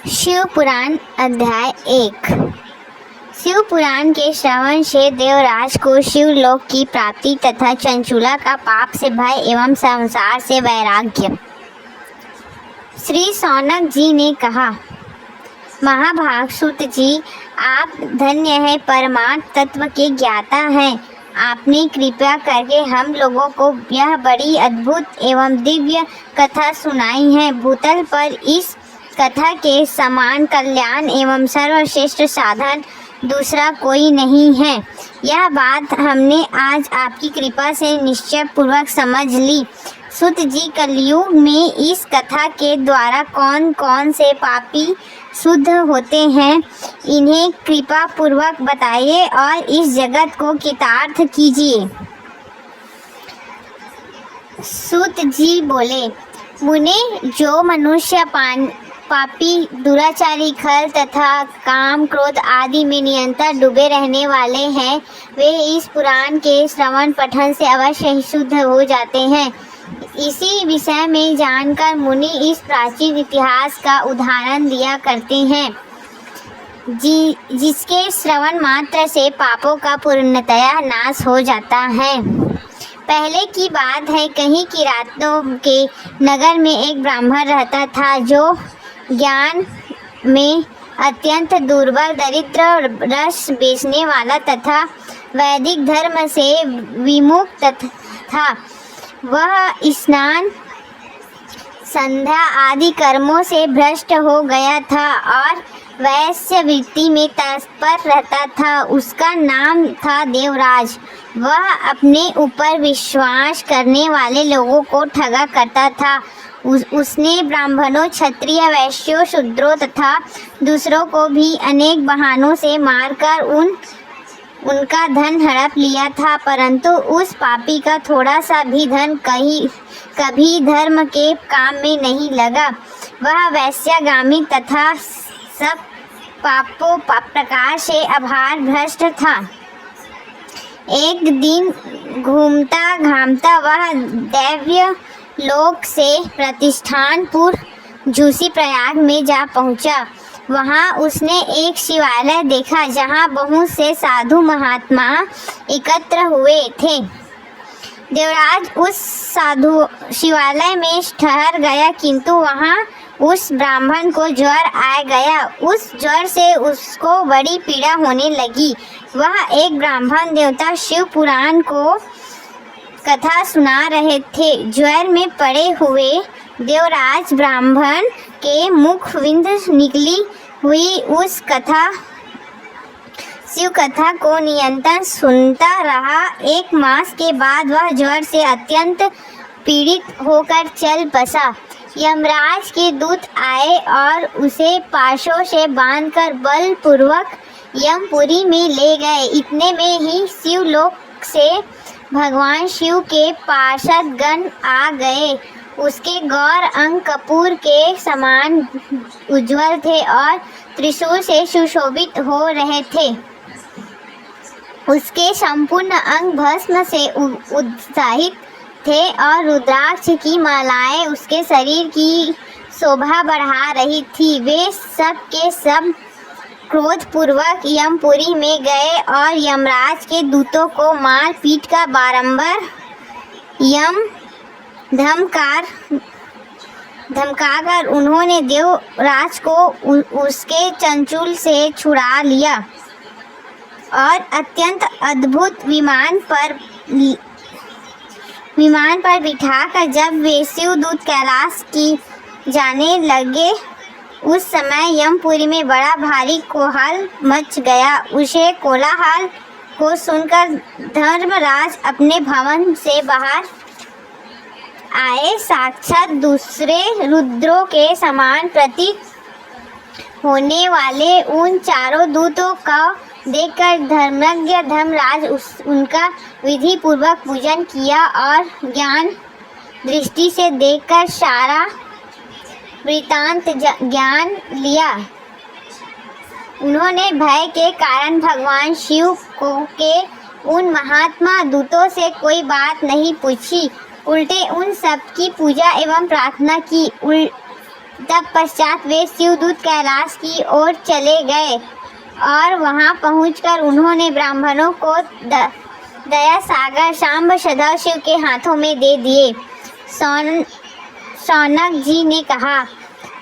शिव पुराण अध्याय 1। शिव पुराण के श्रवण से देवराज को शिवलोक की प्राप्ति तथा चंचूला का पाप से भय एवं संसार से वैराग्य। श्री सौनक जी ने कहा, महाभाग सूत जी, आप धन्य है, परमार्थ तत्व के ज्ञाता हैं। आपने कृपया करके हम लोगों को यह बड़ी अद्भुत एवं दिव्य कथा सुनाई है। भूतल पर इस कथा के समान कल्याण एवं सर्वश्रेष्ठ साधन दूसरा कोई नहीं है। यह बात हमने आज आपकी कृपा से निश्चय पूर्वक समझ ली। सुत जी, कलयुग में इस कथा के द्वारा कौन कौन से पापी शुद्ध होते हैं, इन्हें कृपा पूर्वक बताइए और इस जगत को कृतार्थ कीजिए। सुत जी बोले, मुने, जो मनुष्य पापी, दुराचारी, खल तथा काम क्रोध आदि में निरंतर डूबे रहने वाले हैं, वे इस पुराण के श्रवण पठन से अवश्य ही शुद्ध हो जाते हैं। इसी विषय में जानकर मुनि इस प्राचीन इतिहास का उदाहरण दिया करते हैं, जिसके श्रवण मात्र से पापों का पूर्णतया नाश हो जाता है। पहले की बात है, कहीं की रातों के नगर में एक ब्राह्मण रहता था, जो ज्ञान में अत्यंत दुर्बल, दरिद्र, रस बेचने वाला तथा वैदिक धर्म से विमुख था। वह स्नान, संध्या आदि कर्मों से भ्रष्ट हो गया था और वैश्य वृत्ति में तत्पर रहता था। उसका नाम था देवराज। वह अपने ऊपर विश्वास करने वाले लोगों को ठगा करता था। उसने ब्राह्मणों, क्षत्रिय, वैश्यों, शूद्रों तथा दूसरों को भी अनेक बहानों से मारकर उनका धन हड़प लिया था, परंतु उस पापी का थोड़ा सा भी धन कभी धर्म के काम में नहीं लगा। वह वैश्यगामी तथा सब पापों प्रकार से आभार भ्रष्ट था। एक दिन घूमता घामता वह दैव्य लोक से प्रतिष्ठानपुर झूसी प्रयाग में जा पहुंचा। वहां उसने एक शिवालय देखा, जहां बहुत से साधु महात्मा एकत्र हुए थे। देवराज उस साधु शिवालय में ठहर गया, किंतु वहां उस ब्राह्मण को ज्वर आ गया। उस ज्वर से उसको बड़ी पीड़ा होने लगी। वह एक ब्राह्मण देवता शिव पुराण को कथा सुना रहे थे। ज्वर में पड़े हुए देवराज ब्राह्मण के मुख विंद निकली हुई उस शिव कथा को निरंतर सुनता रहा। 1 मास के बाद वह ज्वर से अत्यंत पीड़ित होकर चल बसा। यमराज के दूत आए और उसे पाशों से बांधकर बलपूर्वक यमपुरी में ले गए। इतने में ही शिवलोक से भगवान शिव के पार्षद गण आ गए। उसके गौर अंग कपूर के समान उज्जवल थे और त्रिशूल से सुशोभित हो रहे थे। उसके संपूर्ण अंग भस्म से उत्साहित थे और रुद्राक्ष की मालाएं उसके शरीर की शोभा बढ़ा रही थी। वे सब के सब क्रोधपूर्वक यमपुरी में गए और यमराज के दूतों को मार पीट कर बारंबार यम धमकाकर उन्होंने देवराज को उसके चंचूल से छुड़ा लिया और अत्यंत अद्भुत विमान पर बिठाकर जब वे शिवदूत कैलाश की जाने लगे, उस समय यमपुरी में बड़ा भारी कोलाहल मच गया। उसे कोलाहल को सुनकर धर्मराज अपने भवन से बाहर आए। साक्षात दूसरे रुद्रों के समान प्रतीत होने वाले उन चारों दूतों को देखकर धर्मज्ञ धर्मराज उनका विधि पूर्वक पूजन किया और ज्ञान दृष्टि से देखकर सारा वृत्तांत ज्ञान लिया। उन्होंने भय के कारण भगवान शिव के उन महात्मा दूतों से कोई बात नहीं पूछी, उल्टे उन सब की पूजा एवं प्रार्थना की। तत्पश्चात वे शिवदूत कैलाश की ओर चले गए और वहां पहुंचकर उन्होंने ब्राह्मणों को दया सागर शांब सदाशिव के हाथों में दे दिए। शौनक जी ने कहा,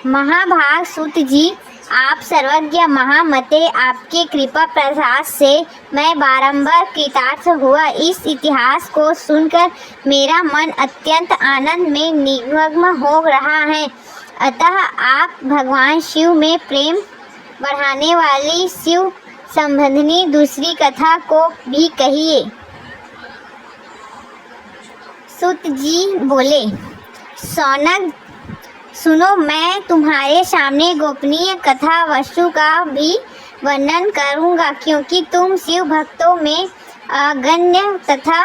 महाभाग सूत जी, आप सर्वज्ञ महामते, आपके कृपा प्रसाद से मैं बारंबार कृतार्थ हुआ। इस इतिहास को सुनकर मेरा मन अत्यंत आनंद में निमग्न हो रहा है। अतः आप भगवान शिव में प्रेम बढ़ाने वाली शिव संबंधी दूसरी कथा को भी कहिए। सूत जी बोले, शौनक सुनो, मैं तुम्हारे सामने गोपनीय कथा वस्तु का भी वर्णन करूंगा, क्योंकि तुम शिव भक्तों में अगण्य तथा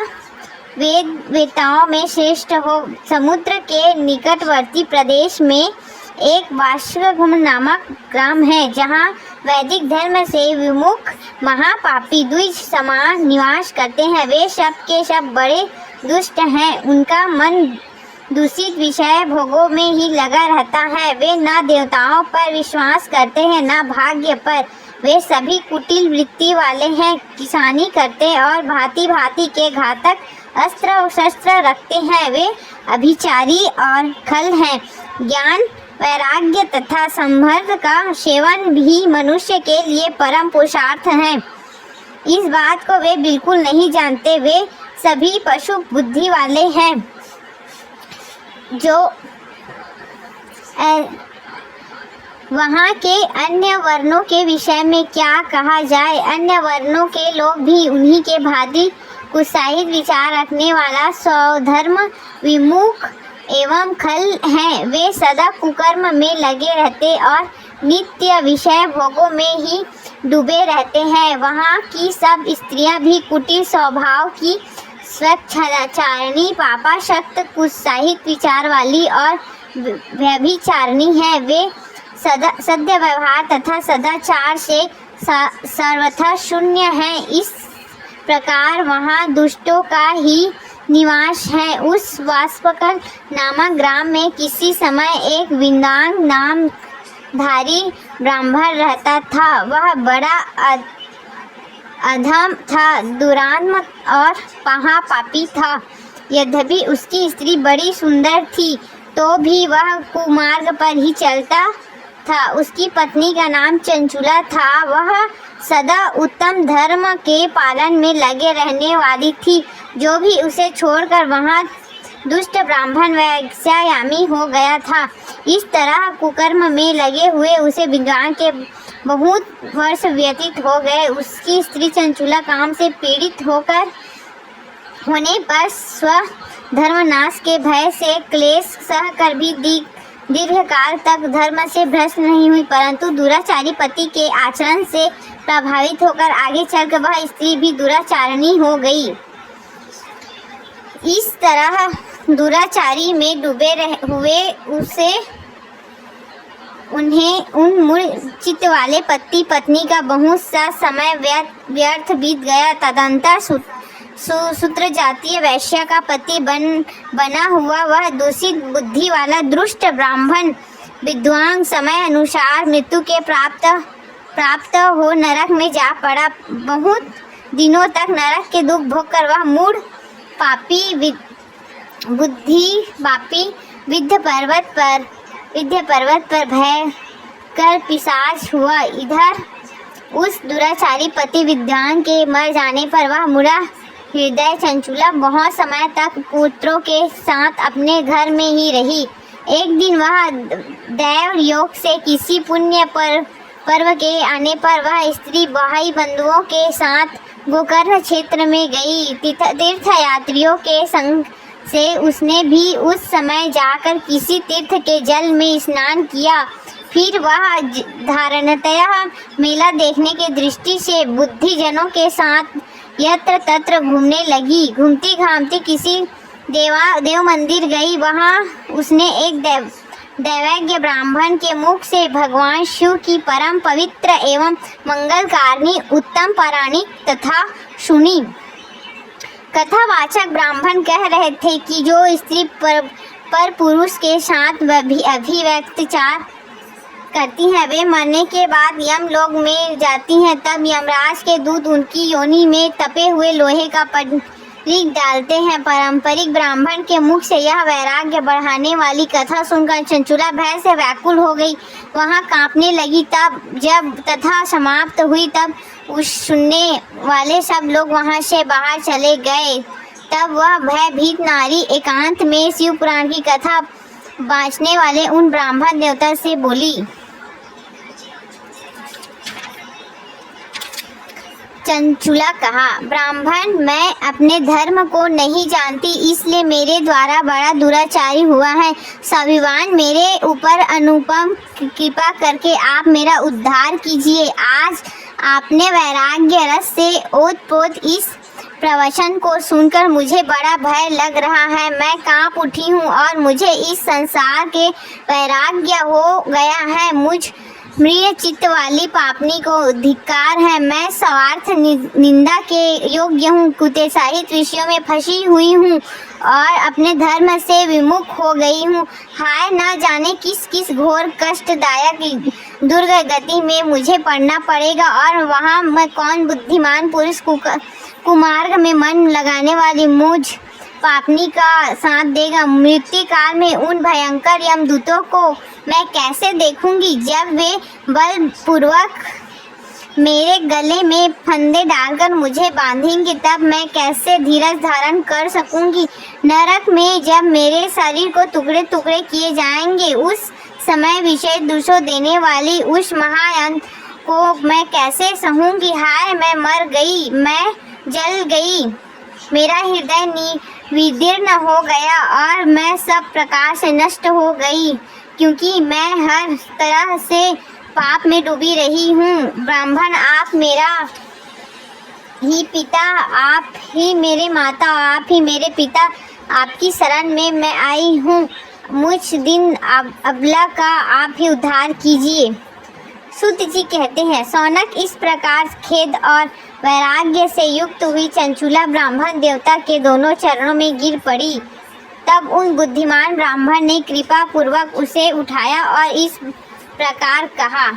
वेताओं में श्रेष्ठ हो। समुद्र के निकटवर्ती प्रदेश में एक वाष्पघुम नामक ग्राम है, जहाँ वैदिक धर्म से विमुख महापापी द्विज समान निवास करते हैं। वे सब के सब बड़े दुष्ट हैं। उनका मन दूषित विषय भोगों में ही लगा रहता है। वे न देवताओं पर विश्वास करते हैं, न भाग्य पर। वे सभी कुटिल वृत्ति वाले हैं, किसानी करते और भांति भांति के घातक अस्त्र और शस्त्र रखते हैं। वे अभिचारी और खल हैं। ज्ञान, वैराग्य तथा संभर्ग का सेवन भी मनुष्य के लिए परम पुरुषार्थ है। इस बात को वे बिल्कुल नहीं जानते। वे सभी पशु बुद्धि वाले हैं। जो वहाँ के अन्य वर्णों के विषय में क्या कहा जाए। अन्य वर्णों के लोग भी उन्हीं के भांति कुत्साहित विचार रखने वाला स्वधर्म विमुख एवं खल हैं। वे सदा कुकर्म में लगे रहते और नित्य विषय भोगों में ही डूबे रहते हैं। वहाँ की सब स्त्रियां भी कुटिल स्वभाव की, स्वच्छाचारिणी, पापाशक्त, कुत्साहित विचार वाली और व्यभिचारिणी हैं। वे सद्य व्यवहार तथा सदाचार से सर्वथा शून्य हैं। इस प्रकार वहाँ दुष्टों का ही निवास है। उस वाष्पकल नामक ग्राम में किसी समय एक विंदांग नामधारी ब्राह्मण रहता था। वह बड़ा अधम था, दुरात्मा और महापापी था। यद्यपि उसकी स्त्री बड़ी सुंदर थी, तो भी वह कुमार्ग पर ही चलता था। उसकी पत्नी का नाम चंचुला था। वह सदा उत्तम धर्म के पालन में लगे रहने वाली थी। जो भी उसे छोड़कर वहाँ दुष्ट ब्राह्मण वैश्यायामी हो गया था। इस तरह कुकर्म में लगे हुए उसे विद्वान के बहुत वर्ष व्यतीत हो गए। उसकी स्त्री चंचुला काम से पीड़ित होने पर स्वधर्मनाश के भय से क्लेश सहकर भी दीर्घकाल तक धर्म से भ्रष्ट नहीं हुई, परंतु दुराचारी पति के आचरण से प्रभावित होकर आगे चलकर वह स्त्री भी दुराचारिणी हो गई। इस तरह दुराचारी में डूबे हुए उसे उन मूर्छित वाले पति पत्नी का बहुत सा समय व्यर्थ बीत गया। तदंतर सूत्र जातीय वैश्य का पति बना हुआ वह दूषित बुद्धि वाला दुष्ट ब्राह्मण विद्वान समय अनुसार मृत्यु के प्राप्त हो नरक में जा पड़ा। बहुत दिनों तक नरक के दुख भोगकर वह मूढ़ पापी बुद्धि पापी विंध्य पर्वत पर भय कर पिशाच हुआ। इधर उस दुराचारी पति विद्वान के मर जाने पर वह मुड़ा हृदय चंचुला बहुत समय तक पुत्रों के साथ अपने घर में ही रही। एक दिन वह दैव योग से किसी पुण्य पर्व के आने पर वह स्त्री भाई बंधुओं के साथ गोकर्ण क्षेत्र में गई। तीर्थ यात्रियों के संग से उसने भी उस समय जाकर किसी तीर्थ के जल में स्नान किया। फिर वह धारणतया मेला देखने की दृष्टि से बुद्धिजनों के साथ यत्र तत्र घूमने लगी। घूमती घामती किसी देव मंदिर गई। वहाँ उसने एक दैवज्ञ ब्राह्मण के मुख से भगवान शिव की परम पवित्र एवं मंगलकारिणी उत्तम पौराणिक कथा सुनी। कथावाचक ब्राह्मण कह रहे थे कि जो स्त्री पर पुरुष के साथ अभिव्यक्तिचार करती हैं। वे मरने के बाद यमलोक में जाती हैं। तब यमराज के दूत उनकी योनि में तपे हुए लोहे का परीख डालते हैं। पारंपरिक ब्राह्मण के मुख से यह वैराग्य बढ़ाने वाली कथा सुनकर चंचुला भय से व्याकुल हो गई। वहाँ कांपने लगी। तब जब कथा समाप्त हुई तब उस सुनने वाले सब लोग वहाँ से बाहर चले गए। तब वह भयभीत नारी एकांत में शिव पुराण की कथा बाँचने वाले उन ब्राह्मण देवता से बोली। चंचुला कहा, ब्राह्मण, मैं अपने धर्म को नहीं जानती, इसलिए मेरे द्वारा बड़ा दुराचारी हुआ है। स्वाभिमान मेरे ऊपर अनुपम कृपा करके आप मेरा उद्धार कीजिए। आज आपने वैराग्य रस से ओतप्रोत इस प्रवचन को सुनकर मुझे बड़ा भय लग रहा है। मैं कांप उठी हूँ और मुझे इस संसार के वैराग्य हो गया है। मुझ मृग चित्त वाली पापनी को धिक्कार है। मैं स्वार्थ निंदा के योग्य हूँ, कुत्साहित विषयों में फंसी हुई हूँ और अपने धर्म से विमुख हो गई हूँ। हाय, न जाने किस किस घोर कष्टदायक दुर्गति में मुझे पड़ना पड़ेगा और वहाँ मैं कौन बुद्धिमान पुरुष कुमार्ग में मन लगाने वाली मुझ पापनी का साथ देगा। मृत्यु काल में उन भयंकर यमदूतों को मैं कैसे देखूंगी? जब वे बलपूर्वक मेरे गले में फंदे डालकर मुझे बांधेंगे, तब मैं कैसे धीरज धारण कर सकूंगी? नरक में जब मेरे शरीर को टुकड़े टुकड़े किए जाएंगे, उस समय विषय दुषो देने वाली उस महायंत्र को मैं कैसे सहूंगी? हाय, मैं मर गई, मैं जल गई, मेरा हृदय विदीर्ण हो गया और मैं सब प्रकार से नष्ट हो गई, क्योंकि मैं हर तरह से पाप में डूबी रही हूँ। ब्राह्मण, आप मेरा ही पिता, आप ही मेरे माता, आप ही मेरे पिता, आपकी शरण में मैं आई हूँ। मुझ दिन अबला का आप ही उद्धार कीजिए। सूत जी कहते हैं, सौनक इस प्रकार खेद और वैराग्य से युक्त हुई चंचुला ब्राह्मण देवता के दोनों चरणों में गिर पड़ी। तब उन बुद्धिमान ब्राह्मण ने कृपा पूर्वक उसे उठाया और इस प्रकार कहा।